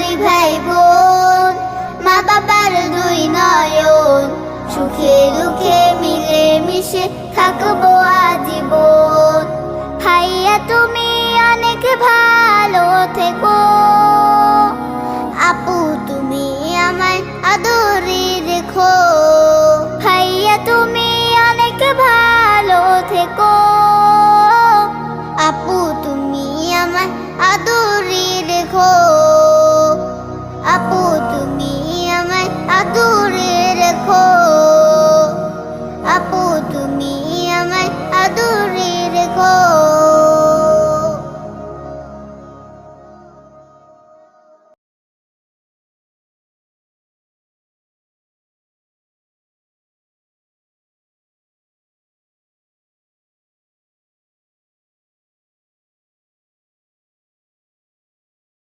দুই ভাই বোন, মা বাবার দুই নয়ন, সুখে দুঃখে মিলে মিশে থাকবো আজীবন। ভাইয়া তুমি অনেক ভালো থেকো।